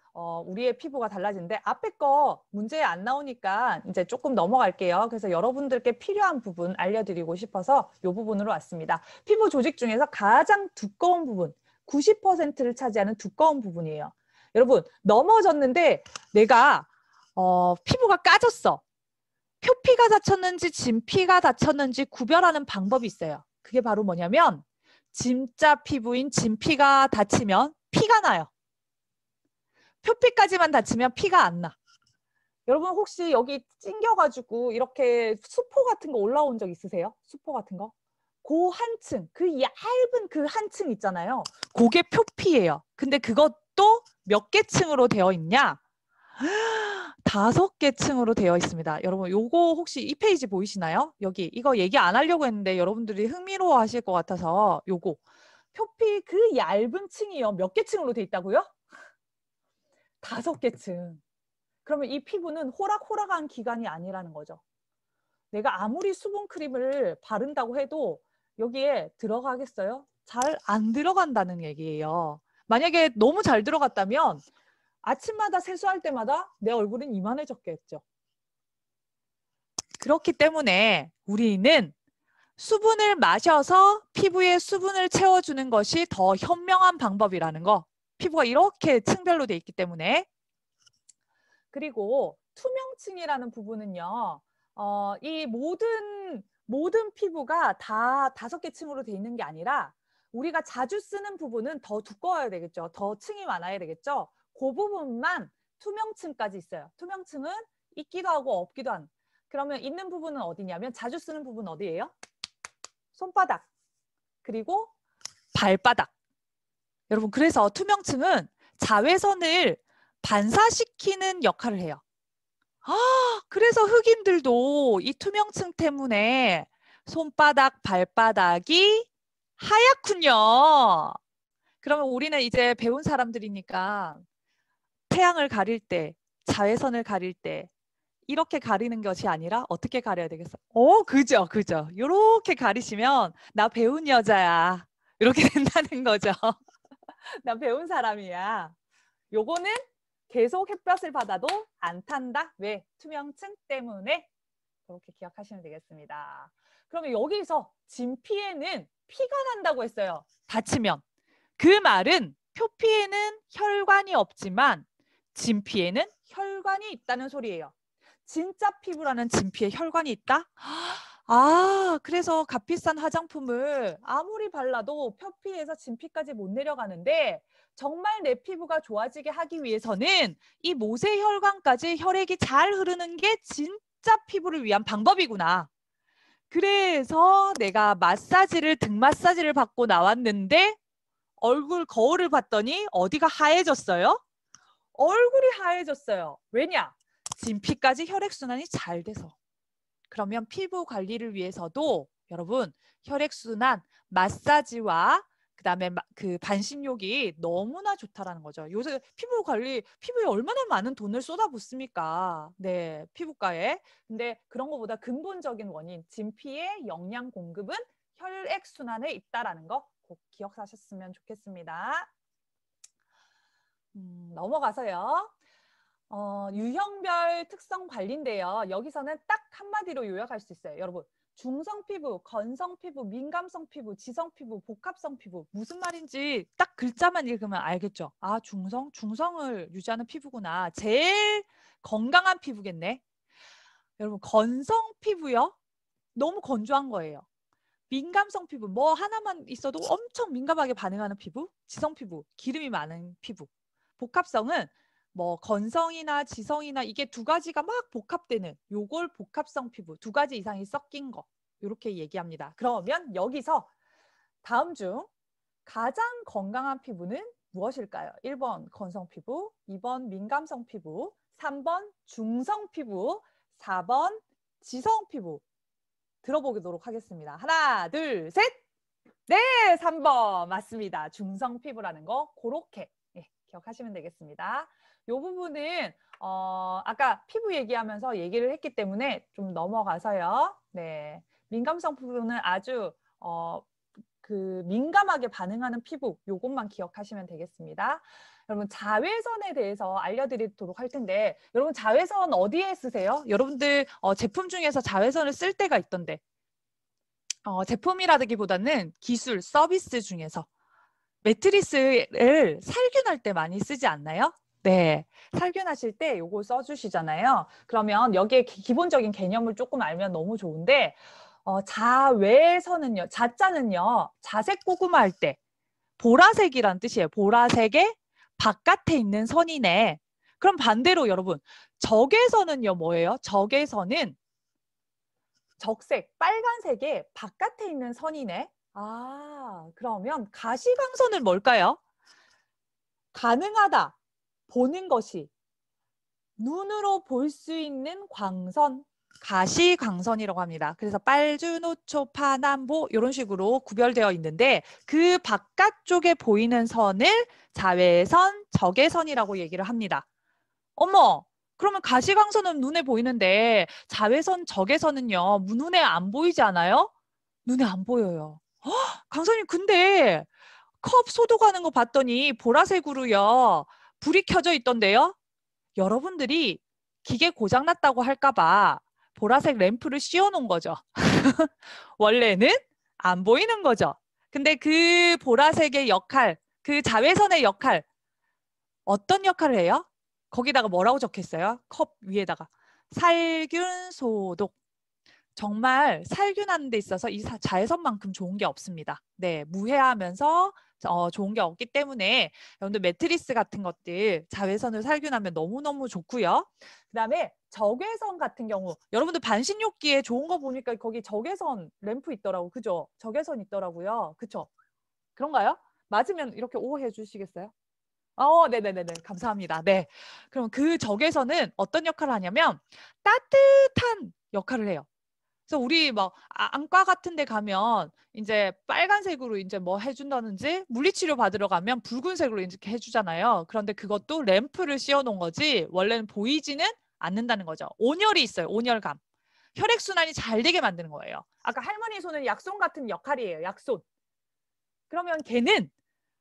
우리의 피부가 달라지는데 앞에 거 문제에 안 나오니까 이제 조금 넘어갈게요. 그래서 여러분들께 필요한 부분 알려드리고 싶어서 이 부분으로 왔습니다. 피부 조직 중에서 가장 두꺼운 부분, 90%를 차지하는 두꺼운 부분이에요. 여러분 넘어졌는데 내가 피부가 까졌어. 표피가 다쳤는지 진피가 다쳤는지 구별하는 방법이 있어요. 그게 바로 뭐냐면 진짜 피부인 진피가 다치면 피가 나요. 표피까지만 다치면 피가 안 나. 여러분 혹시 여기 찡겨가지고 이렇게 수포 같은 거 올라온 적 있으세요? 수포 같은 거? 그 한층, 그 얇은 그 한층 있잖아요. 그게 표피예요. 근데 그것도 몇 개 층으로 되어 있냐? 5개 층으로 되어 있습니다. 여러분 요거 혹시 이 페이지 보이시나요? 여기 이거 얘기 안 하려고 했는데 여러분들이 흥미로워 하실 것 같아서 요거 표피 그 얇은 층이요. 몇 개 층으로 돼 있다고요? 5개 층. 그러면 이 피부는 호락호락한 기간이 아니라는 거죠. 내가 아무리 수분 크림을 바른다고 해도 여기에 들어가겠어요? 잘 안 들어간다는 얘기예요. 만약에 너무 잘 들어갔다면 아침마다 세수할 때마다 내 얼굴은 이만해졌겠죠. 그렇기 때문에 우리는 수분을 마셔서 피부에 수분을 채워주는 것이 더 현명한 방법이라는 거. 피부가 이렇게 층별로 돼 있기 때문에. 그리고 투명층이라는 부분은요. 이 모든 피부가 다 5개 층으로 돼 있는 게 아니라 우리가 자주 쓰는 부분은 더 두꺼워야 되겠죠. 더 층이 많아야 되겠죠. 그 부분만 투명층까지 있어요. 투명층은 있기도 하고 없기도 한. 그러면 있는 부분은 어디냐면 자주 쓰는 부분 어디예요? 손바닥 그리고 발바닥. 여러분 그래서 투명층은 자외선을 반사시키는 역할을 해요. 그래서 흑인들도 이 투명층 때문에 손바닥, 발바닥이 하얗군요. 그러면 우리는 이제 배운 사람들이니까 태양을 가릴 때, 자외선을 가릴 때 이렇게 가리는 것이 아니라 어떻게 가려야 되겠어? 그죠, 그죠. 이렇게 가리시면 나 배운 여자야. 이렇게 된다는 거죠. 나 배운 사람이야. 요거는 계속 햇볕을 받아도 안 탄다. 왜? 투명층 때문에. 그렇게 기억하시면 되겠습니다. 그러면 여기서 진피에는 피가 난다고 했어요. 다치면. 그 말은 표피에는 혈관이 없지만 진피에는 혈관이 있다는 소리예요. 진짜 피부라는 진피에 혈관이 있다? 그래서 값비싼 화장품을 아무리 발라도 표피에서 진피까지 못 내려가는데 정말 내 피부가 좋아지게 하기 위해서는 이 모세혈관까지 혈액이 잘 흐르는 게 진짜 피부를 위한 방법이구나. 그래서 내가 등 마사지를 받고 나왔는데 얼굴 거울을 봤더니 어디가 하얘졌어요? 얼굴이 하얘졌어요. 왜냐? 진피까지 혈액순환이 잘 돼서. 그러면 피부 관리를 위해서도 여러분 혈액순환, 마사지와 그다음에 그 반신욕이 너무나 좋다라는 거죠. 요새 피부 관리, 피부에 얼마나 많은 돈을 쏟아붓습니까? 네, 피부과에. 근데 그런 것보다 근본적인 원인, 진피의 영양 공급은 혈액순환에 있다라는 거 꼭 기억하셨으면 좋겠습니다. 넘어가서요. 유형별 특성 관리인데요. 여기서는 딱 한마디로 요약할 수 있어요. 여러분, 중성 피부, 건성 피부, 민감성 피부, 지성 피부, 복합성 피부 무슨 말인지 딱 글자만 읽으면 알겠죠? 중성을 유지하는 피부구나. 제일 건강한 피부겠네. 여러분, 건성 피부요? 너무 건조한 거예요. 민감성 피부, 뭐 하나만 있어도 엄청 민감하게 반응하는 피부, 지성 피부, 기름이 많은 피부. 복합성은 뭐 건성이나 지성이나 이게 2가지가 막 복합되는 요걸 복합성 피부, 2가지 이상이 섞인 거 이렇게 얘기합니다. 그러면 여기서 다음 중 가장 건강한 피부는 무엇일까요? 1번 건성 피부, 2번 민감성 피부, 3번 중성 피부, 4번 지성 피부. 들어보도록 하겠습니다. 하나, 둘, 셋. 네, 3번 맞습니다. 중성 피부라는 거 그렇게 기억하시면 되겠습니다. 이 부분은 아까 피부 얘기하면서 얘기를 했기 때문에 좀 넘어가서요. 네, 민감성 피부는 아주 민감하게 반응하는 피부 요것만 기억하시면 되겠습니다. 여러분 자외선에 대해서 알려드리도록 할 텐데 여러분 자외선 어디에 쓰세요? 여러분들 제품 중에서 자외선을 쓸 때가 있던데 제품이라기보다는 기술, 서비스 중에서 매트리스를 살균할 때 많이 쓰지 않나요? 네. 살균하실 때 요거 써주시잖아요. 그러면 여기에 기본적인 개념을 조금 알면 너무 좋은데 자외선은요. 자자는요. 자색 고구마 할 때 보라색이란 뜻이에요. 보라색의 바깥에 있는 선이네. 그럼 반대로 여러분 적외선은요. 뭐예요? 적외선은 적색, 빨간색의 바깥에 있는 선이네. 아, 그러면 가시광선은 뭘까요? 가능하다. 보는 것이. 눈으로 볼 수 있는 광선. 가시광선이라고 합니다. 그래서 빨주노초, 파남보 이런 식으로 구별되어 있는데 그 바깥쪽에 보이는 선을 자외선, 적외선이라고 얘기를 합니다. 어머, 그러면 가시광선은 눈에 보이는데 자외선, 적외선은요, 눈에 안 보이지 않아요? 눈에 안 보여요. 강사님, 근데 컵 소독하는 거 봤더니 보라색으로요, 불이 켜져 있던데요? 여러분들이 기계 고장났다고 할까 봐 보라색 램프를 씌워놓은 거죠. 원래는 안 보이는 거죠. 근데 그 보라색의 역할, 그 자외선의 역할, 어떤 역할을 해요? 거기다가 뭐라고 적혔어요? 컵 위에다가. 살균 소독. 정말 살균하는 데 있어서 이 자외선만큼 좋은 게 없습니다. 네, 무해하면서 좋은 게 없기 때문에 여러분들 매트리스 같은 것들 자외선을 살균하면 너무너무 좋고요. 그다음에 적외선 같은 경우 여러분들 반신욕기에 좋은 거 보니까 거기 적외선 램프 있더라고. 그죠? 적외선 있더라고요. 그쵸? 그런가요? 맞으면 이렇게 오 해주시겠어요? 네네네네. 감사합니다. 네. 그럼 그 적외선은 어떤 역할을 하냐면 따뜻한 역할을 해요. 그래서 우리 막 안과 같은 데 가면 이제 빨간색으로 이제 뭐 해준다든지 물리치료 받으러 가면 붉은색으로 이렇게 해주잖아요. 그런데 그것도 램프를 씌워 놓은 거지 원래는 보이지는 않는다는 거죠. 온열이 있어요. 온열감. 혈액순환이 잘 되게 만드는 거예요. 아까 할머니 손은 약손 같은 역할이에요. 약손. 그러면 걔는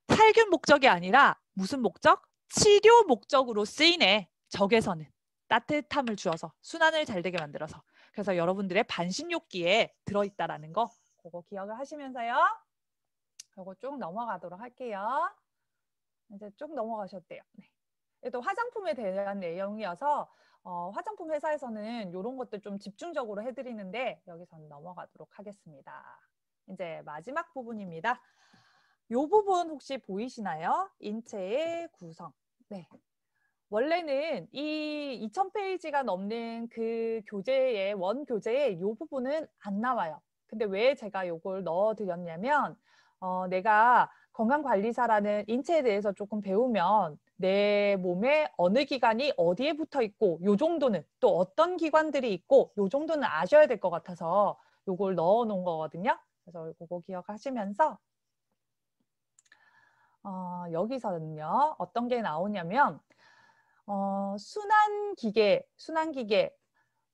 살균 목적이 아니라 무슨 목적? 치료 목적으로 쓰이네. 적외선은. 따뜻함을 주어서 순환을 잘 되게 만들어서. 그래서 여러분들의 반신욕기에 들어있다라는 거 그거 기억을 하시면서요. 이거 쭉 넘어가도록 할게요. 이제 쭉 넘어가셨대요. 네. 또 화장품에 대한 내용이어서 화장품 회사에서는 이런 것들 좀 집중적으로 해드리는데 여기서는 넘어가도록 하겠습니다. 이제 마지막 부분입니다. 이 부분 혹시 보이시나요? 인체의 구성. 네. 원래는 이 2000페이지가 넘는 그 교재의 원교재에 이 부분은 안 나와요. 근데 왜 제가 이걸 넣어드렸냐면 내가 건강관리사라는 인체에 대해서 조금 배우면 내 몸에 어느 기관이 어디에 붙어 있고 요 정도는 또 어떤 기관들이 있고 요 정도는 아셔야 될 것 같아서 이걸 넣어놓은 거거든요. 그래서 이거 기억하시면서 여기서는요. 어떤 게 나오냐면 순환기계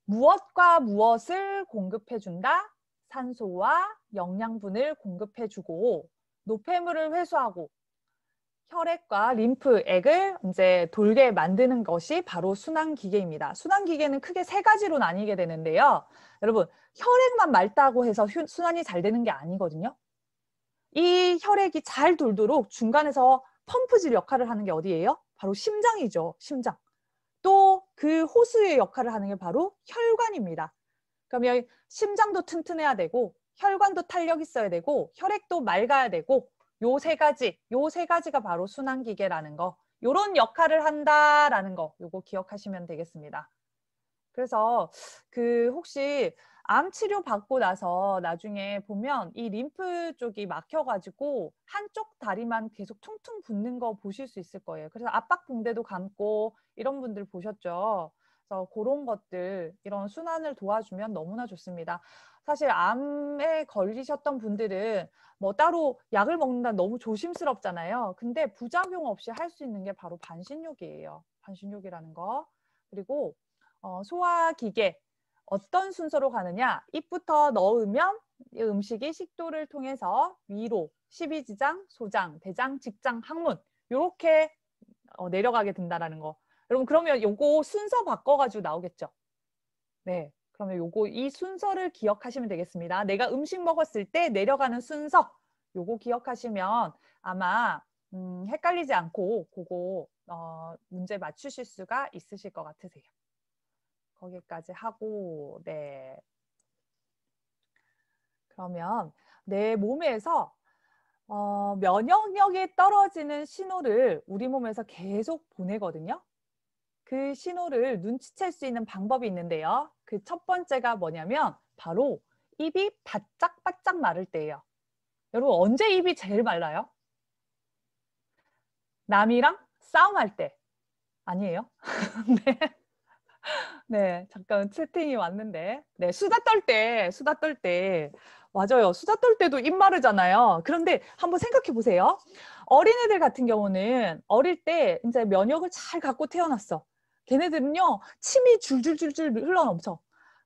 무엇과 무엇을 공급해준다? 산소와 영양분을 공급해주고 노폐물을 회수하고 혈액과 림프액을 이제 돌게 만드는 것이 바로 순환기계입니다. 순환기계는 크게 세 가지로 나뉘게 되는데요. 여러분 혈액만 맑다고 해서 순환이 잘 되는 게 아니거든요. 이 혈액이 잘 돌도록 중간에서 펌프질 역할을 하는 게 어디예요? 바로 심장이죠. 심장. 또 그 호수의 역할을 하는 게 바로 혈관입니다. 그러면 심장도 튼튼해야 되고 혈관도 탄력 있어야 되고 혈액도 맑아야 되고 요 세 가지가 바로 순환기계라는 거. 요런 역할을 한다라는 거. 요거 기억하시면 되겠습니다. 그래서 그 혹시 암 치료 받고 나서 나중에 보면 이 림프 쪽이 막혀가지고 한쪽 다리만 계속 퉁퉁 붓는 거 보실 수 있을 거예요. 그래서 압박 붕대도 감고 이런 분들 보셨죠. 그래서 그런 것들 이런 순환을 도와주면 너무나 좋습니다. 사실 암에 걸리셨던 분들은 뭐 따로 약을 먹는다 너무 조심스럽잖아요. 근데 부작용 없이 할 수 있는 게 바로 반신욕이에요. 반신욕이라는 거. 그리고 소화기계 어떤 순서로 가느냐? 입부터 넣으면 음식이 식도를 통해서 위로, 십이지장, 소장, 대장, 직장, 항문 이렇게 내려가게 된다는 거. 여러분 그러면 요거 순서 바꿔가지고 나오겠죠? 네. 그러면 요거 이 순서를 기억하시면 되겠습니다. 내가 음식 먹었을 때 내려가는 순서 요거 기억하시면 아마 헷갈리지 않고 그거 문제 맞추실 수가 있으실 것 같으세요. 거기까지 하고, 네. 그러면 내 몸에서 면역력이 떨어지는 신호를 우리 몸에서 계속 보내거든요. 그 신호를 눈치챌 수 있는 방법이 있는데요. 그 첫 번째가 뭐냐면 바로 입이 바짝바짝 마를 때예요. 여러분 언제 입이 제일 말라요? 남이랑 싸움할 때 아니에요? 네. 네, 잠깐 채팅이 왔는데. 네, 수다 떨 때. 맞아요. 수다 떨 때도 입 마르잖아요. 그런데 한번 생각해 보세요. 어린애들 같은 경우는 어릴 때 이제 면역을 잘 갖고 태어났어. 걔네들은요, 침이 줄줄줄줄 흘러 넘쳐.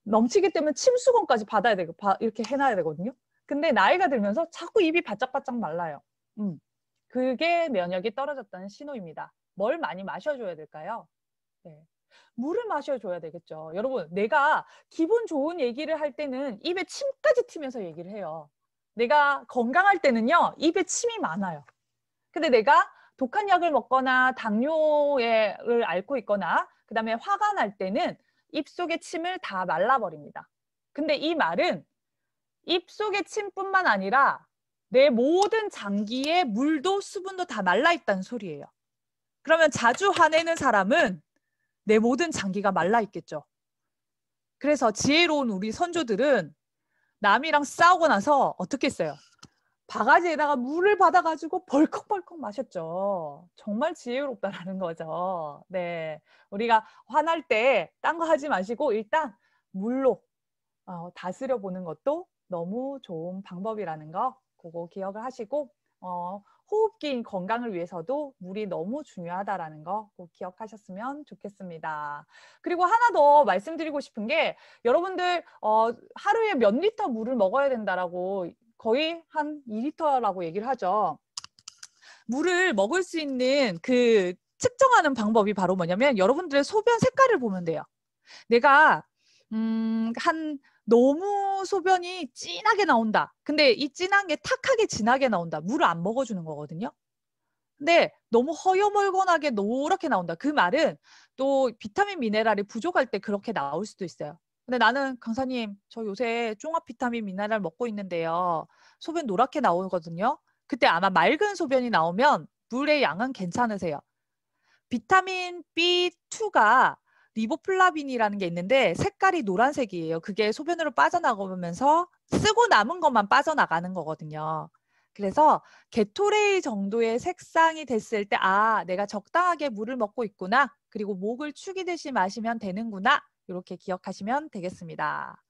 넘치기 때문에 침수건까지 받아야 되고, 이렇게 해놔야 되거든요. 근데 나이가 들면서 자꾸 입이 바짝바짝 말라요. 그게 면역이 떨어졌다는 신호입니다. 뭘 많이 마셔줘야 될까요? 네. 물을 마셔줘야 되겠죠. 여러분, 내가 기분 좋은 얘기를 할 때는 입에 침까지 튀면서 얘기를 해요. 내가 건강할 때는요, 입에 침이 많아요. 근데 내가 독한 약을 먹거나 당뇨를 앓고 있거나 그다음에 화가 날 때는 입속의 침을 다 말라버립니다. 근데 이 말은 입속의 침뿐만 아니라 내 모든 장기의 물도 수분도 다 말라있다는 소리예요. 그러면 자주 화내는 사람은 내 모든 장기가 말라 있겠죠. 그래서 지혜로운 우리 선조들은 남이랑 싸우고 나서 어떻게 했어요? 바가지에다가 물을 받아가지고 벌컥벌컥 마셨죠. 정말 지혜롭다라는 거죠. 네, 우리가 화날 때 딴 거 하지 마시고 일단 물로 다스려 보는 것도 너무 좋은 방법이라는 거 그거 기억을 하시고 호흡기 건강을 위해서도 물이 너무 중요하다라는 거 꼭 기억하셨으면 좋겠습니다. 그리고 하나 더 말씀드리고 싶은 게 여러분들 하루에 몇 리터 물을 먹어야 된다라고 거의 한 2리터라고 얘기를 하죠. 물을 먹을 수 있는 그 측정하는 방법이 바로 뭐냐면 여러분들의 소변 색깔을 보면 돼요. 내가 너무 소변이 진하게 나온다. 근데 이 진한 게 탁하게 진하게 나온다. 물을 안 먹어주는 거거든요. 근데 너무 허여멀건하게 노랗게 나온다. 그 말은 또 비타민 미네랄이 부족할 때 그렇게 나올 수도 있어요. 근데 나는 강사님 저 요새 종합 비타민 미네랄 먹고 있는데요. 소변 노랗게 나오거든요. 그때 아마 맑은 소변이 나오면 물의 양은 괜찮으세요. 비타민 B2가 리보플라빈이라는 게 있는데 색깔이 노란색이에요. 그게 소변으로 빠져나가면서 쓰고 남은 것만 빠져나가는 거거든요. 그래서 게토레이 정도의 색상이 됐을 때 내가 적당하게 물을 먹고 있구나. 그리고 목을 축이듯이 마시면 되는구나. 이렇게 기억하시면 되겠습니다.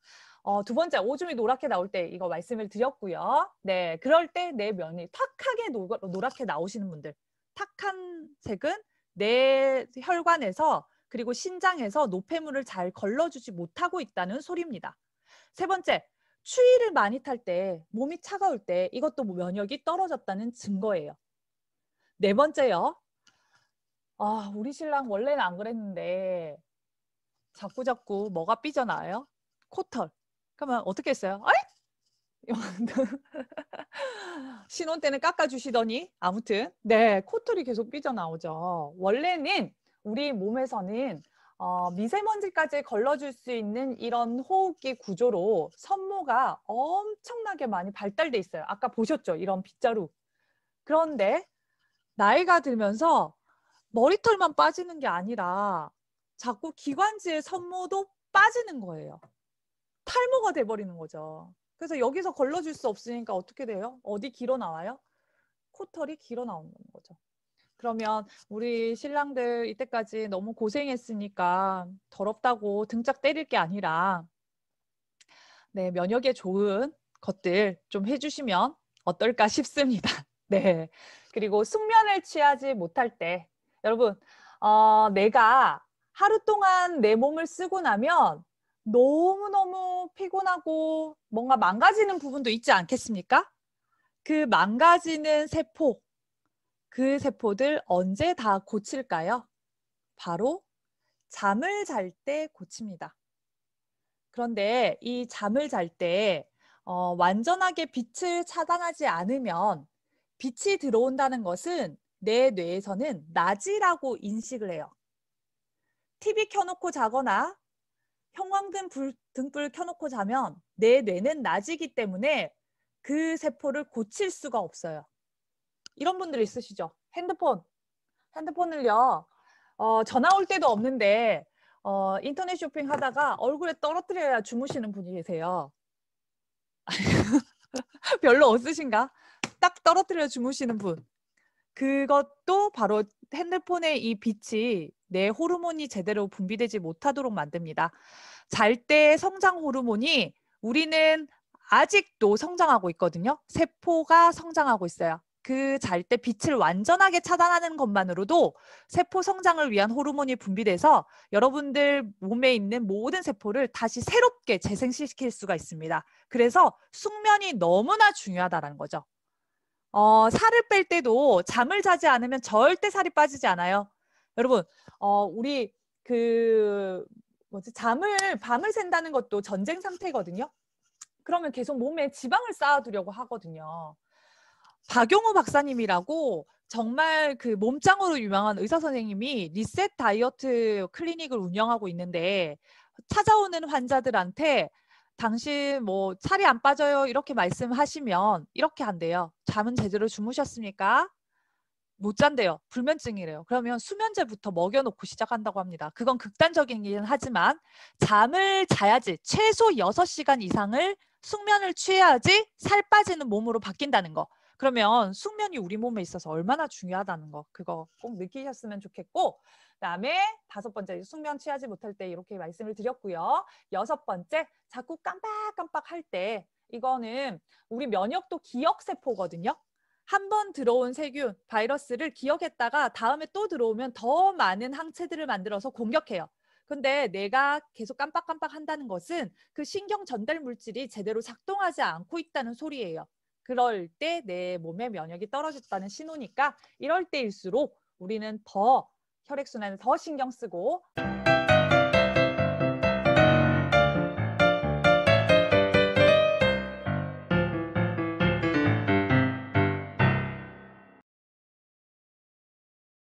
두 번째, 오줌이 노랗게 나올 때 이거 말씀을 드렸고요. 네, 그럴 때 내 면이 탁하게 노랗게 나오시는 분들. 탁한 색은 내 혈관에서 그리고 신장에서 노폐물을 잘 걸러주지 못하고 있다는 소리입니다. 세 번째, 추위를 많이 탈 때, 몸이 차가울 때 이것도 면역이 떨어졌다는 증거예요. 네 번째요. 우리 신랑 원래는 안 그랬는데 자꾸 뭐가 삐져나와요? 코털. 그러면 어떻게 했어요? 아이? 신혼 때는 깎아주시더니 아무튼 네 코털이 계속 삐져나오죠. 원래는 우리 몸에서는 미세먼지까지 걸러줄 수 있는 이런 호흡기 구조로 섬모가 엄청나게 많이 발달돼 있어요. 아까 보셨죠? 이런 빗자루. 그런데 나이가 들면서 머리털만 빠지는 게 아니라 자꾸 기관지의 섬모도 빠지는 거예요. 탈모가 돼버리는 거죠. 그래서 여기서 걸러줄 수 없으니까 어떻게 돼요? 어디 길어 나와요? 코털이 길어 나오는 거죠. 그러면 우리 신랑들 이때까지 너무 고생했으니까 더럽다고 등짝 때릴 게 아니라 네, 면역에 좋은 것들 좀 해주시면 어떨까 싶습니다. 네. 그리고 숙면을 취하지 못할 때 여러분 내가 하루 동안 내 몸을 쓰고 나면 너무너무 피곤하고 뭔가 망가지는 부분도 있지 않겠습니까? 그 망가지는 세포, 그 세포들 언제 다 고칠까요? 바로 잠을 잘 때 고칩니다. 그런데 이 잠을 잘 때 완전하게 빛을 차단하지 않으면 빛이 들어온다는 것은 내 뇌에서는 낮이라고 인식을 해요. TV 켜놓고 자거나 형광등 등불 켜놓고 자면 내 뇌는 낮이기 때문에 그 세포를 고칠 수가 없어요. 이런 분들 있으시죠? 핸드폰을요. 전화 올 때도 없는데 인터넷 쇼핑 하다가 얼굴에 떨어뜨려야 주무시는 분이 계세요. 별로 없으신가? 딱 떨어뜨려 주무시는 분. 그것도 바로 핸드폰의 이 빛이 내 호르몬이 제대로 분비되지 못하도록 만듭니다. 잘 때 성장 호르몬이 우리는 아직도 성장하고 있거든요. 세포가 성장하고 있어요. 그 잘 때 빛을 완전하게 차단하는 것만으로도 세포 성장을 위한 호르몬이 분비돼서 여러분들 몸에 있는 모든 세포를 다시 새롭게 재생시킬 수가 있습니다. 그래서 숙면이 너무나 중요하다는 거죠. 살을 뺄 때도 잠을 자지 않으면 절대 살이 빠지지 않아요. 여러분, 우리 밤을 샌다는 것도 전쟁 상태거든요. 그러면 계속 몸에 지방을 쌓아두려고 하거든요. 박용우 박사님이라고 정말 그 몸짱으로 유명한 의사 선생님이 리셋 다이어트 클리닉을 운영하고 있는데 찾아오는 환자들한테 당신 뭐 살이 안 빠져요 이렇게 말씀하시면 이렇게 한대요. 잠은 제대로 주무셨습니까? 못 잔대요. 불면증이래요. 그러면 수면제부터 먹여놓고 시작한다고 합니다. 그건 극단적이긴 하지만 잠을 자야지 최소 6시간 이상을 숙면을 취해야지 살 빠지는 몸으로 바뀐다는 거. 그러면 숙면이 우리 몸에 있어서 얼마나 중요하다는 거 그거 꼭 느끼셨으면 좋겠고 그다음에 5번째 숙면 취하지 못할 때 이렇게 말씀을 드렸고요. 6번째 자꾸 깜빡깜빡 할 때 이거는 우리 면역도 기억세포거든요. 한 번 들어온 세균, 바이러스를 기억했다가 다음에 또 들어오면 더 많은 항체들을 만들어서 공격해요. 근데 내가 계속 깜빡깜빡 한다는 것은 그 신경 전달 물질이 제대로 작동하지 않고 있다는 소리예요. 그럴 때 내 몸의 면역이 떨어졌다는 신호니까 이럴 때일수록 우리는 더 혈액순환을 더 신경 쓰고